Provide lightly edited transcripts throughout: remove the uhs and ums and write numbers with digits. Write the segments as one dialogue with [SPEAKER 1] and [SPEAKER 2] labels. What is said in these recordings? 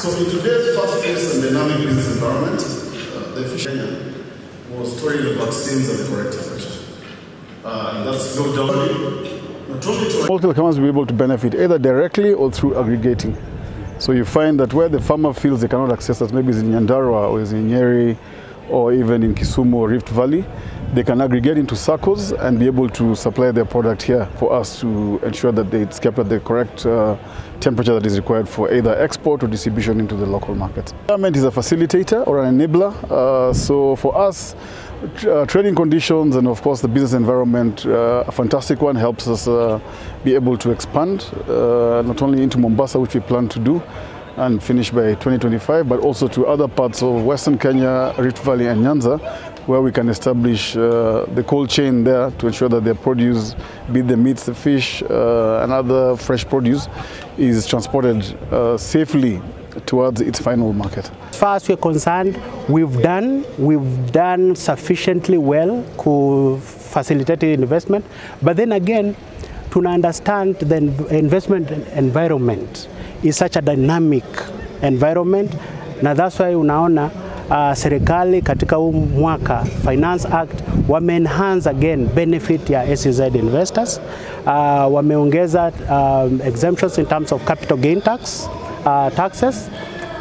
[SPEAKER 1] So in today's fast-paced and dynamic business environment, the efficient was storing the vaccines at the correct temperature. And that's no doubt.
[SPEAKER 2] Small-scale farmers will be able to benefit either directly or through aggregating. So you find that where the farmer feels they cannot access us, maybe it's in Nyandarua or it's in Nyeri or even in Kisumu or Rift Valley, they can aggregate into circles and be able to supply their product here for us to ensure that it's kept at the correct temperature that is required for either export or distribution into the local market. Government is a facilitator or an enabler. So for us, trading conditions and of course the business environment, a fantastic one, helps us be able to expand not only into Mombasa, which we plan to do and finish by 2025, but also to other parts of Western Kenya, Rift Valley and Nyanza, where we can establish the cold chain there to ensure that their produce, be it the meats, the fish and other fresh produce, is transported safely towards its final market.
[SPEAKER 3] As far as we're concerned, we've done sufficiently well to facilitate investment, but then again, to understand the investment environment is such a dynamic environment, na that's why unaona serikali katika huu mwaka Finance Act wame-enhance again benefit ya SEZ investors, wameongeza exemptions in terms of capital gain taxes,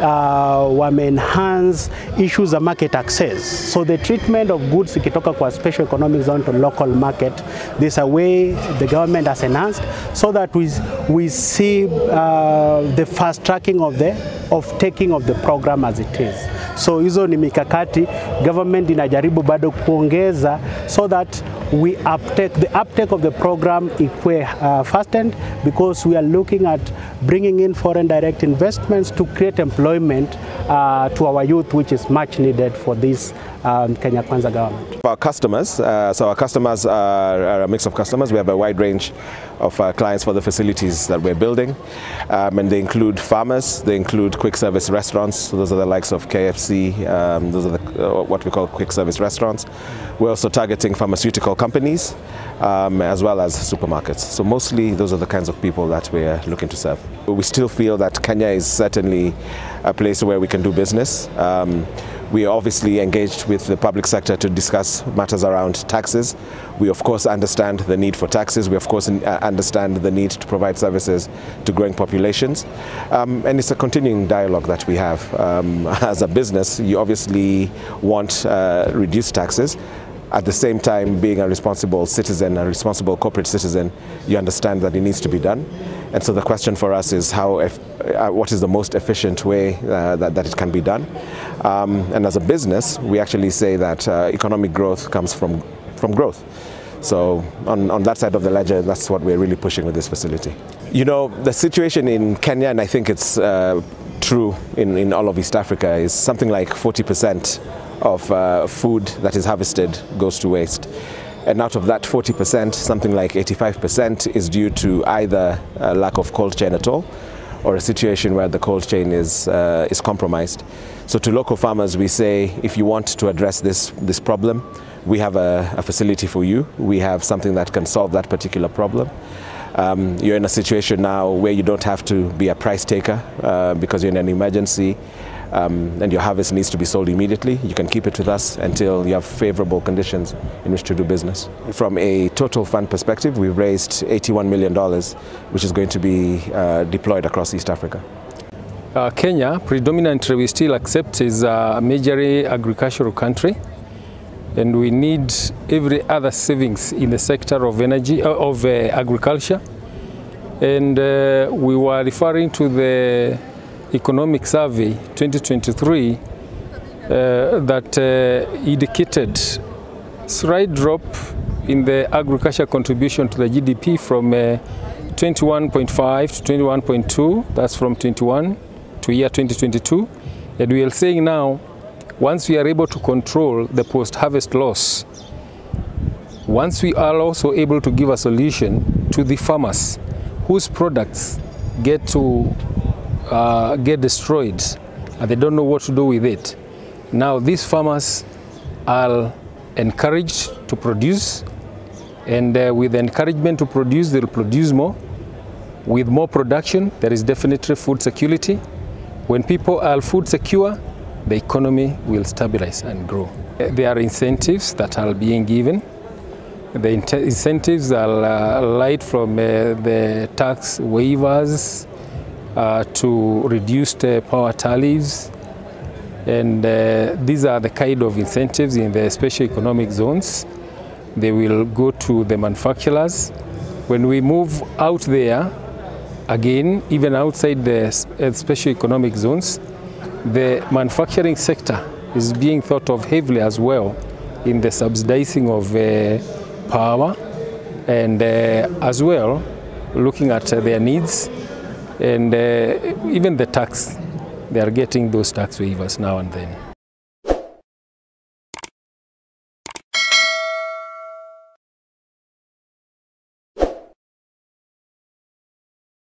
[SPEAKER 3] wame-enhance issues of market access. So the treatment of goods ikitoka kwa special economic zone to local market, there's a way the government has enhanced so that we see the fast tracking of taking of the program as it is. So hizo ni mikakati government inajaribu bado kuongeza so that the uptake of the program ikue fastened, because we are looking at bringing in foreign direct investments to create employment to our youth, which is much needed for this Kenya Kwanza government.
[SPEAKER 4] Our customers, so our customers are a mix of customers. We have a wide range of clients for the facilities that we're building, and they include farmers, they include quick service restaurants. So those are the likes of KFC, those are what we call quick service restaurants. We're also targeting pharmaceutical companies as well as supermarkets. So mostly those are the kinds of people that we're looking to serve. We still feel that Kenya is certainly a place where we can do business. We are obviously engaged with the public sector to discuss matters around taxes. We of course understand the need for taxes. We of course understand the need to provide services to growing populations. And it's a continuing dialogue that we have. As a business, you obviously want reduced taxes. At the same time, being a responsible citizen, a responsible corporate citizen, you understand that it needs to be done. And so the question for us is what is the most efficient way that it can be done. And as a business, we actually say that economic growth comes from growth. So on that side of the ledger, that's what we're really pushing with this facility. You know, the situation in Kenya, and I think it's true in all of East Africa, is something like 40% of food that is harvested goes to waste. And out of that 40%, something like 85% is due to either a lack of cold chain at all, or a situation where the cold chain is compromised. So to local farmers, we say, if you want to address this problem, we have a facility for you. We have something that can solve that particular problem. You're in a situation now where you don't have to be a price taker because you're in an emergency and your harvest needs to be sold immediately. You can keep it with us until you have favorable conditions in which to do business. From a total fund perspective, we've raised $81 million, which is going to be deployed across East Africa.
[SPEAKER 5] Kenya, predominantly we still accept is a majorly agricultural country, and we need every other savings in the sector of energy, agriculture. And we were referring to the Economic Survey 2023 that indicated slight drop in the agriculture contribution to the GDP from 21.5 to 21.2. That's from 21 to year 2022. And we are saying now, once we are able to control the post-harvest loss, once we are also able to give a solution to the farmers whose products get destroyed and they don't know what to do with it. Now these farmers are encouraged to produce, and with encouragement to produce, they'll produce more. With more production, there is definitely food security. When people are food secure, the economy will stabilize and grow. There are incentives that are being given. The incentives are light from the tax waivers to reduced power tariffs, and these are the kind of incentives in the special economic zones. They will go to the manufacturers. When we move out there, again, even outside the special economic zones, the manufacturing sector is being thought of heavily as well in the subsidizing of power, and as well looking at their needs, and even the tax. They are getting those tax waivers now and then.